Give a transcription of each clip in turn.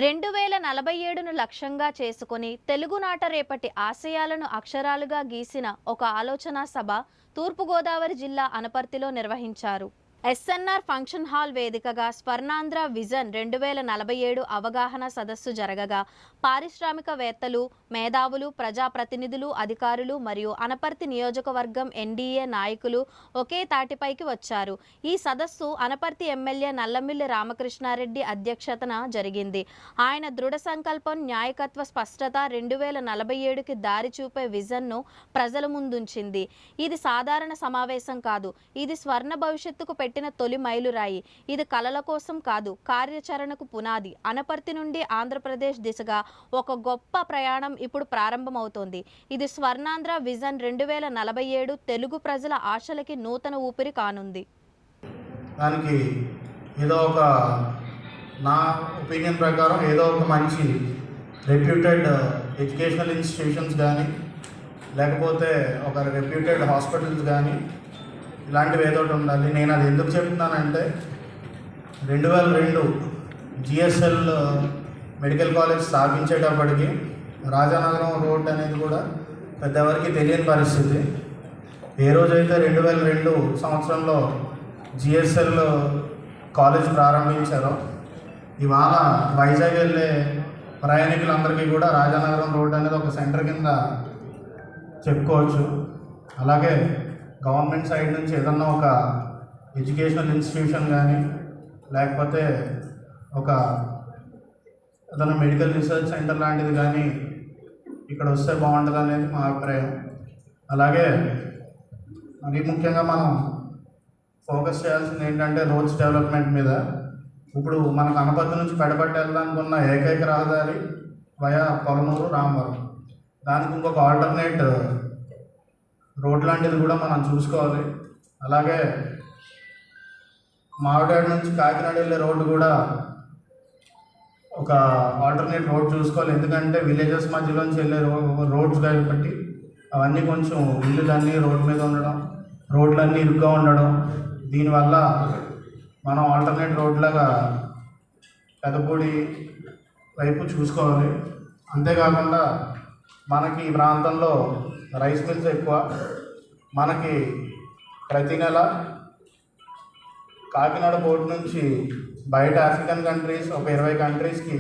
2047ను లక్ష్యంగా చేసుకొని తెలుగునాట రేపటి ఆశయాలను అక్షరాలుగా గీసిన ఒక ఆలోచనా సభ తూర్పుగోదావరి జిల్లా అనపర్తిలో నిర్వహించారు. ఎస్ఎన్ఆర్ ఫంక్షన్ హాల్ వేదికగా స్వర్ణాంధ్ర విజన్ 2047 అవగాహన సదస్సు జరగగా పారిశ్రామికవేత్తలు, మేధావులు, ప్రజాప్రతినిధులు, అధికారులు మరియు అనపర్తి నియోజకవర్గం ఎన్డీఏ నాయకులు ఒకే తాటిపైకి వచ్చారు. ఈ సదస్సు అనపర్తి ఎమ్మెల్యే నల్లమిల్లి రామకృష్ణారెడ్డి అధ్యక్షతన జరిగింది. ఆయన దృఢ సంకల్పం, న్యాయకత్వ స్పష్టత 2047కి దారి చూపే విజన్ను ప్రజల ముందుంచింది. ఇది సాధారణ సమావేశం కాదు, ఇది స్వర్ణ భవిష్యత్తుకు పెట్టిన తొలి మైలురాయి. ఇది కలల కోసం కాదు, కార్యాచరణకు పునాది. అనపర్తి నుండి ఆంధ్రప్రదేశ్ దిశగా ఒక గొప్ప ప్రయాణం ఇప్పుడు ప్రారంభమవుతోంది. ఇది స్వర్ణాంధ్ర విజన్ 2047 తెలుగు ప్రజల ఆశలకి నూతన ఊపిరి కానుంది. దానికి ఏదో ఒక, నా ఒపీనియన్ ప్రకారం ఏదో ఒక మంచి రెప్యూటెడ్ ఎడ్యుకేషనల్ ఇన్స్టిట్యూషన్స్ కానీ, లేకపోతే ఒక రెప్యూటెడ్ హాస్పిటల్స్ కానీ, ఇలాంటివి ఏదో ఒకటి ఉండాలి. నేను అది ఎందుకు చెప్తున్నానంటే 2002 జిఎస్ఎల్ మెడికల్ కాలేజ్ స్థాపించేటప్పటికి రాజానగరం రోడ్ అనేది కూడా పెద్దవరకు తెలియని పరిస్థితి. ఏ రోజైతే 2002 సంవత్సరంలో జిఎస్ఎల్ కాలేజ్ ప్రారంభించారో, ఇవాళ వైజాగ్ వెళ్ళే ప్రయాణికులందరికీ కూడా రాజానగరం రోడ్ అనేది ఒక సెంటర్ కింద చెప్పుకోవచ్చు. అలాగే గవర్నమెంట్ సైడ్ నుంచి ఏదన్నా ఒక ఎడ్యుకేషనల్ ఇన్స్టిట్యూషన్ కానీ, లేకపోతే ఒక ఏదైనా మెడికల్ రీసెర్చ్ సెంటర్ లాంటిది కానీ ఇక్కడ వస్తే బాగుంటుంది అనేది మా అభిప్రాయం. అలాగే మరీ ముఖ్యంగా మనం ఫోకస్ చేయాల్సింది ఏంటంటే రోడ్స్ డెవలప్మెంట్ మీద. ఇప్పుడు మనకు అనపర్తి నుంచి పెడపట్టి వెళ్ళడానికి ఉన్న ఏకైక రహదారి వయా పొలమూరు, రామవరం. దానికి ఇంకొక ఆల్టర్నేట్ రోడ్ లాంటిది కూడా మనం చూసుకోవాలి. అలాగే మావిడాడు నుంచి కాకినాడ వెళ్ళే రోడ్డు కూడా ఒక ఆల్టర్నేట్ రోడ్ చూసుకోవాలి. ఎందుకంటే విలేజెస్ మధ్యలోంచి వెళ్ళే రోడ్స్ కాబట్టి అవన్నీ కొంచెం ఇల్లులన్నీ రోడ్డు మీద ఉండడం, రోడ్లన్నీ ఇరుగ్గా ఉండడం, దీనివల్ల మనం ఆల్టర్నేట్ రోడ్లాగా పెదపూడి వైపు చూసుకోవాలి. అంతేకాకుండా మనకి ఈ ప్రాంతంలో రైస్ మిల్స్ ఎక్కువ. మనకి ప్రతి నెల కాకినాడ పోర్ట్ నుంచి బయట ఆఫ్రికన్ కంట్రీస్ ఒక 20 కంట్రీస్కి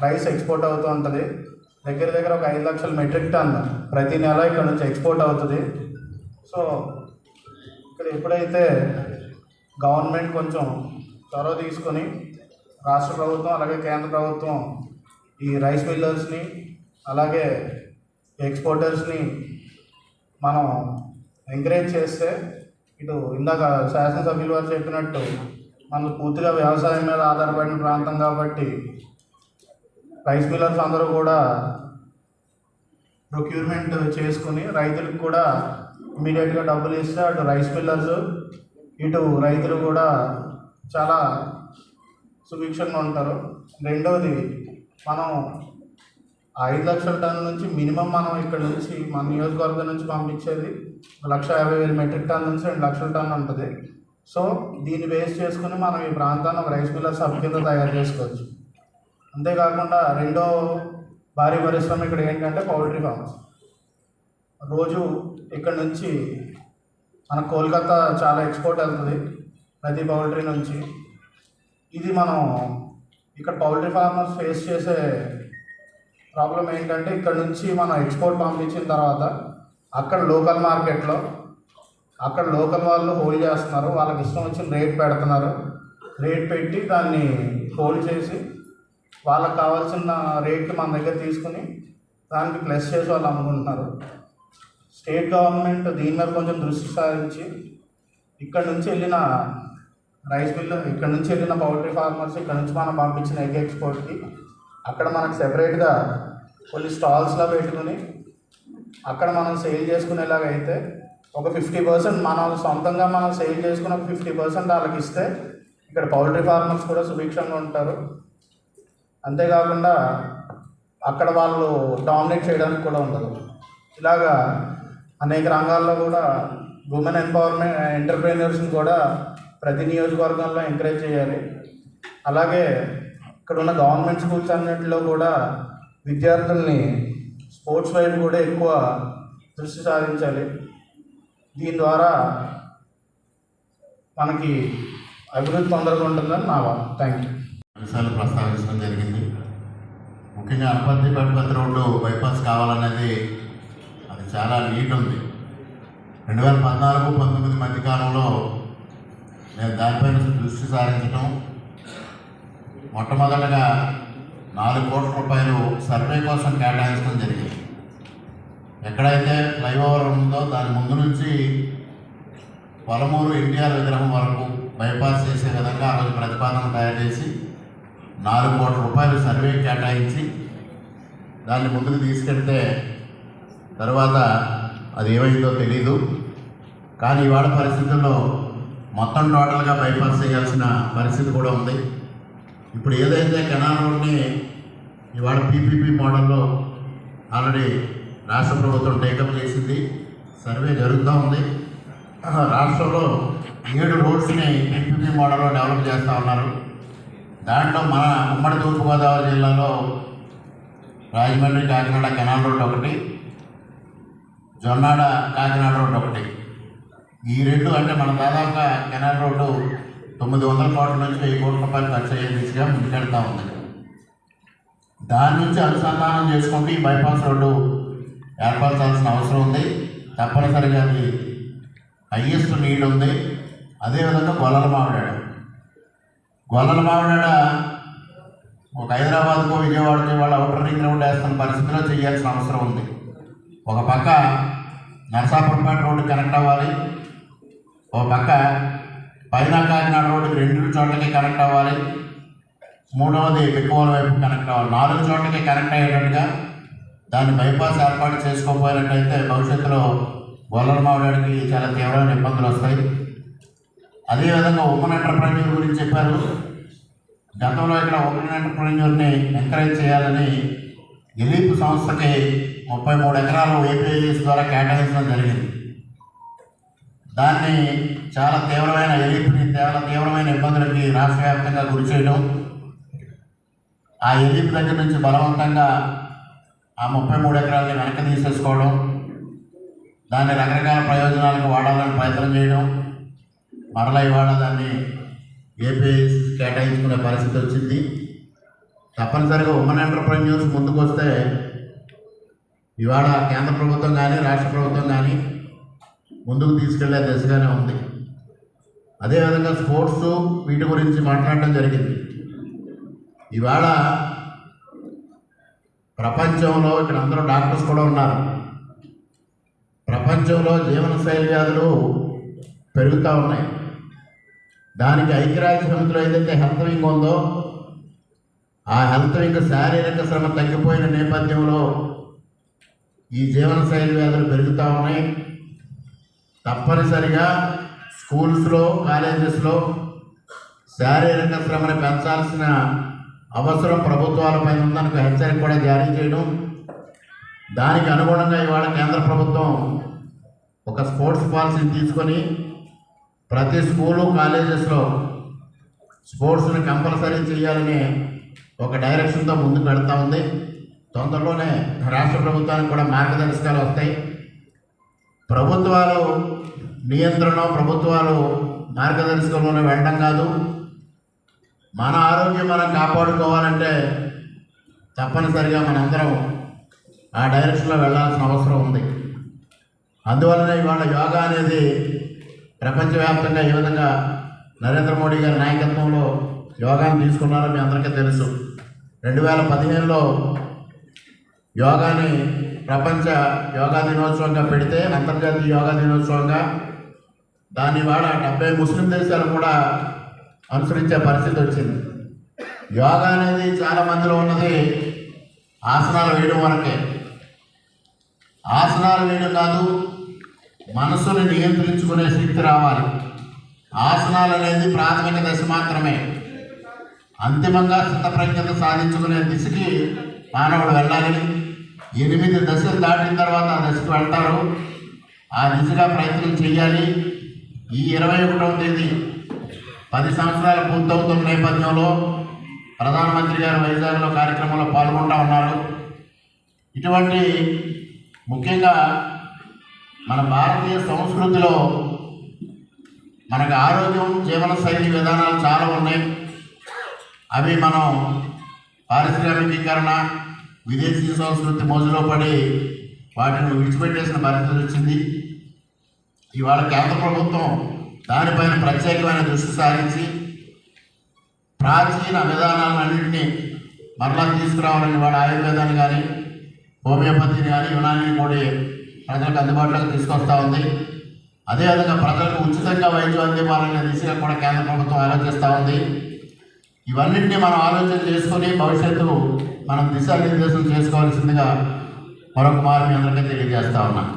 రైస్ ఎక్స్పోర్ట్ అవుతూ ఉంటుంది. దగ్గర దగ్గర ఒక 5 లక్షల మెట్రిక్ టన్ ప్రతి నెల ఇక్కడ నుంచి ఎక్స్పోర్ట్ అవుతుంది. సో ఇక్కడ ఎప్పుడైతే గవర్నమెంట్ కొంచెం చొరవ తీసుకొని రాష్ట్ర ప్రభుత్వం అలాగే కేంద్ర ప్రభుత్వం ఈ రైస్ మిల్లర్స్ని అలాగే ఎక్స్పోర్టర్స్ని మనం ఎంకరేజ్ చేస్తే, ఇటు ఇందాక శాసనసభ్యులు వారు చెప్పినట్టు మనం పూర్తిగా వ్యవసాయం మీద ఆధారపడిన ప్రాంతం కాబట్టి రైస్ మిల్లర్స్ అందరూ కూడా ప్రొక్యూర్మెంట్ చేసుకుని రైతులకు కూడా ఇమీడియట్గా డబ్బులు ఇస్తే అటు రైస్ మిల్లర్స్ ఇటు రైతులు కూడా చాలా సుభిక్షంగా ఉంటారు. రెండవది, మనం 5 లక్షల టన్నుల నుంచి మినిమం మనం ఇక్కడ నుంచి మన నియోజకవర్గం నుంచి పంపించేది 1,50,000 మెట్రిక్ టన్ నుంచి 2 లక్షల టన్ను ఉంటుంది. సో దీన్ని బేస్ చేసుకుని మనం ఈ ప్రాంతాన్ని ఒక రైస్ మిల్లర్ సబ్ కింద తయారు చేసుకోవచ్చు. అంతేకాకుండా రెండో భారీ పరిశ్రమ ఇక్కడ ఏంటంటే పౌల్ట్రీ ఫార్మ్స్. రోజు ఇక్కడ నుంచి మన కోల్కతా చాలా ఎక్స్పోర్ట్ వెళ్తుంది ప్రతి పౌల్ట్రీ నుంచి. ఇది మనం ఇక్కడ పౌల్ట్రీ ఫార్మర్స్ ఫేస్ చేసే ప్రాబ్లం ఏంటంటే, ఇక్కడ నుంచి మనం ఎక్స్పోర్ట్ పంపించిన తర్వాత అక్కడ లోకల్ మార్కెట్లో అక్కడ లోకల్ వాళ్ళు హోల్డ్ చేస్తున్నారు, వాళ్ళకి ఇష్టం వచ్చిన రేట్ పెడుతున్నారు. రేట్ పెట్టి దాన్ని హోల్డ్ చేసి వాళ్ళకి కావాల్సిన రేట్కి మన దగ్గర తీసుకుని దానికి ప్లస్ చేసి వాళ్ళు అమ్ముకుంటున్నారు. స్టేట్ గవర్నమెంట్ దీని మీద కొంచెం దృష్టి సారించి ఇక్కడ నుంచి వెళ్ళిన రైస్ మిల్, ఇక్కడ నుంచి వెళ్ళిన పౌల్ట్రీ ఫార్మర్స్ ఇక్కడ నుంచి మనం పంపించిన ఎగ్ ఎక్స్పోర్ట్కి అక్కడ మనకు సెపరేట్గా కొన్ని స్టాల్స్లో పెట్టుకుని అక్కడ మనం సేల్ చేసుకునేలాగా అయితే ఒక 50% మనం సొంతంగా మనం సేల్ చేసుకుని ఒక 50% వాళ్ళకి ఇస్తే ఇక్కడ పౌల్ట్రీ ఫార్మర్స్ కూడా సుభిక్షంగా ఉంటారు. అంతేకాకుండా అక్కడ వాళ్ళు డామినేట్ చేయడానికి కూడా ఉండదు. ఇలాగా అనేక రంగాల్లో కూడా ఉమెన్ ఎంపవర్మెంట్ ఎంటర్ప్రెన్యూర్స్ని కూడా ప్రతి నియోజకవర్గంలో ఎంకరేజ్ చేయాలి. అలాగే ఇక్కడ ఉన్న గవర్నమెంట్ స్కూల్స్ అన్నింటిలో కూడా విద్యార్థుల్ని స్పోర్ట్స్ వైపు కూడా ఎక్కువ దృష్టి సారించాలి. దీని ద్వారా మనకి అభివృద్ధి తొందరగా ఉంటుందని నా వాదన. Thank you. విషయాలు ప్రస్తావించడం జరిగింది. ముఖ్యంగా అనపర్తి పట్టుపత్తి రోడ్డు బైపాస్ కావాలనేది అది చాలా నీట్ ఉంది. 2014-19 మధ్యకాలంలో నేను దానిపైన దృష్టి సారించడం, మొట్టమొదటగా 4 కోట్ల రూపాయలు సర్వే కోసం కేటాయించడం జరిగింది. ఎక్కడైతే ఫ్లైఓవర్ ఉందో దాని ముందు నుంచి పొలమూరు ఎన్టీఆర్ విగ్రహం వరకు బైపాస్ చేసే విధంగా ఆ రోజు ప్రతిపాదన తయారు చేసి 4 కోట్ల రూపాయలు సర్వే కేటాయించి దాన్ని ముందుకు తీసుకెళ్తే తర్వాత అది ఏమైందో తెలీదు. కానీ ఇవాళ పరిస్థితుల్లో మొత్తం టోటల్గా బైపాస్ చేయాల్సిన పరిస్థితి కూడా ఉంది. ఇప్పుడు ఏదైతే కెనాల్ రోడ్ని ఇవాళ పీపీపీ మోడల్లో ఆల్రెడీ రాష్ట్ర ప్రభుత్వం టేకప్ చేసింది, సర్వే జరుగుతూ ఉంది. రాష్ట్రంలో 7 రోడ్స్ని పీపీపీ మోడల్లో డెవలప్ చేస్తూ ఉన్నారు. దాంట్లో మన ఉమ్మడి తూర్పుగోదావరి జిల్లాలో రాజమండ్రి కాకినాడ కెనాల్ రోడ్ ఒకటి, జొన్నాడ కాకినాడ రోడ్ ఒకటి. ఈ 2 అంటే మన దాదాపుగా కెనాల్ రోడ్డు 900 కోట్ల నుంచి 1000 కోట్ల రూపాయలు ఖర్చు అయ్యే దిశగా ముందుకెళ్తూ ఉంది. దాని నుంచి అనుసంధానం చేసుకుంటూ ఈ బైపాస్ రోడ్డు ఏర్పరచాల్సిన అవసరం ఉంది. తప్పనిసరిగా అది హయ్యెస్ట్ నీడ్ ఉంది. అదేవిధంగా గొల్లల మామిడాడ ఒక హైదరాబాద్కో విజయవాడకో వాళ్ళ అవుటర్ రింగ్ రోడ్ వేస్తున్న పరిస్థితిలో చేయాల్సిన అవసరం ఉంది. ఒక పక్క నరసాపురంపేట రోడ్డు కనెక్ట్ అవ్వాలి, ఒక పక్క పైన కాకినాడ రోడ్డుకి 2 చోట్లకి కనెక్ట్ అవ్వాలి, మూడవది ఎక్కువ వైపు కనెక్ట్ అవ్వాలి. 4 చోట్లకి కనెక్ట్ అయ్యేటట్టుగా దాన్ని బైపాస్ ఏర్పాటు చేసుకోకపోయినట్టయితే భవిష్యత్తులో గొల్లల మామిడాడికి చాలా తీవ్రమైన ఇబ్బందులు వస్తాయి. అదేవిధంగా ఉమెన్ ఎంటర్ప్రెన్యూర్ గురించి చెప్పారు. గతంలో ఇక్కడ ఉమెన్ ఎంటర్ప్రెన్యూర్ని ఎంకరేజ్ చేయాలని ఎలీప్ సంస్థకి 33 ఎకరాలు ఏపీఐఎస్ ద్వారా కేటాయించడం జరిగింది. దాన్ని చాలా తీవ్రమైన ఎలీప్ని చాలా తీవ్రమైన ఇబ్బందులకి రాష్ట్ర వ్యాప్తంగా గురి చేయడం, ఆ ఎలీప్ దగ్గర నుంచి బలవంతంగా ఆ 33 ఎకరాలని వెనక్కి తీసేసుకోవడం, దాన్ని రకరకాల ప్రయోజనాలకు వాడాలని ప్రయత్నం చేయడం, మరలా ఇవాళ దాన్ని ఏపీఐఎస్ కేటాయించుకునే పరిస్థితి వచ్చింది. తప్పనిసరిగా ఉమెన్ ఎంటర్ప్రెన్యూర్స్ ముందుకు వస్తే ఇవాళ కేంద్ర ప్రభుత్వం కానీ రాష్ట్ర ప్రభుత్వం కానీ ముందుకు తీసుకెళ్లే దిశగానే ఉంది. అదేవిధంగా స్పోర్ట్స్ వీటి గురించి మాట్లాడడం జరిగింది. ఇవాళ ప్రపంచంలో ఇక్కడ అందరూ డాక్టర్స్ కూడా ఉన్నారు. ప్రపంచంలో జీవనశైలి వ్యాధులు పెరుగుతూ ఉన్నాయి. దానికి ఐక్యరాజ్య సమితిలో ఏదైతే హెల్త్ వింగ్ ఉందో ఆ హెల్త్ వింగ్ శారీరక శ్రమ తగ్గిపోయిన నేపథ్యంలో ఈ జీవనశైలి వ్యాధులు పెరుగుతూ ఉన్నాయి. తప్పనిసరిగా స్కూల్స్లో కాలేజెస్లో శారీరక శ్రమను పెంచాల్సిన అవసరం ప్రభుత్వాలపైన ఉందని హెచ్చరిక కూడా జారీ చేయడం, దానికి అనుగుణంగా ఇవాళ కేంద్ర ప్రభుత్వం ఒక స్పోర్ట్స్ పాలసీని తీసుకొని ప్రతి స్కూలు కాలేజెస్లో స్పోర్ట్స్ని కంపల్సరీ చేయాలని ఒక డైరెక్షన్తో ముందుకు వెళ్తూ ఉంది. తొందరలోనే రాష్ట్ర ప్రభుత్వానికి కూడా మార్గదర్శకాలు వస్తాయి. ప్రభుత్వాలు నియంత్రణ, ప్రభుత్వాలు మార్గదర్శకంలోనే వెళ్ళడం కాదు. మన ఆరోగ్యం మనం కాపాడుకోవాలంటే తప్పనిసరిగా మనందరం ఆ డైరెక్షన్లో వెళ్ళాల్సిన అవసరం ఉంది. అందువలన ఇవాళ యోగా అనేది ప్రపంచవ్యాప్తంగా ఈ విధంగా నరేంద్ర మోడీ గారి నాయకత్వంలో యోగాను తీసుకున్నారో మీ అందరికీ తెలుసు. 2015లో యోగాని ప్రపంచ యోగా దినోత్సవంగా పెడితే, అంతర్జాతీయ యోగా దినోత్సవంగా దాన్ని ఇవాళ 70 ముస్లిం దేశాలు కూడా అనుసరించే పరిస్థితి వచ్చింది. యోగా అనేది చాలా మందిలో ఉన్నది ఆసనాలు వేయడం వరకే. ఆసనాలు వేయడం కాదు, మనసుని నియంత్రించుకునే శక్తి రావాలి. ఆసనాలు అనేది ప్రాథమిక దశ మాత్రమే. అంతిమంగా స్థితప్రజ్ఞత సాధించుకునే దిశకి మానవుడు వెళ్ళాలి. 8 దశలు దాటిన తర్వాత ఆ దశకు వెళ్తారు. ఆ దిశగా ప్రయత్నం చేయాలి. ఈ 21వ తేదీ 10 సంవత్సరాలు పూర్తవుతున్న నేపథ్యంలో ప్రధానమంత్రి గారు వైజాగ్లో కార్యక్రమంలో పాల్గొంటూ ఉన్నారు. ఇటువంటి ముఖ్యంగా మన భారతీయ సంస్కృతిలో మనకు ఆరోగ్యం జీవనశైలి విధానాలు చాలా ఉన్నాయి. అవి మనం పారిశ్రామికీకరణ విదేశీ సంస్కృతి మోజులో పడి వాటిని విడిచిపెట్టేసిన పరిస్థితి వచ్చింది. ఇవాళ కేంద్ర ప్రభుత్వం దానిపైన ప్రత్యేకమైన దృష్టి సారించి ప్రాచీన విధానాలన్నింటినీ మరలా తీసుకురావాలని వాళ్ళ ఆయుర్వేదాన్ని కానీ హోమియోపతిని కానీ యునానిని కూడా ప్రజలకు అందుబాటులోకి తీసుకొస్తూ ఉంది. అదేవిధంగా ప్రజలకు ఉచితంగా వైద్యం అందివ్వాలనే దిశగా కూడా కేంద్ర ప్రభుత్వం ఆలోచిస్తూ ఉంది. ఇవన్నింటినీ మనం ఆలోచన చేసుకొని భవిష్యత్తు మనం దిశానిర్దేశం చేసుకోవాల్సిందిగా మరొక మారు మీ అందరికీ తెలియజేస్తా ఉన్నాం.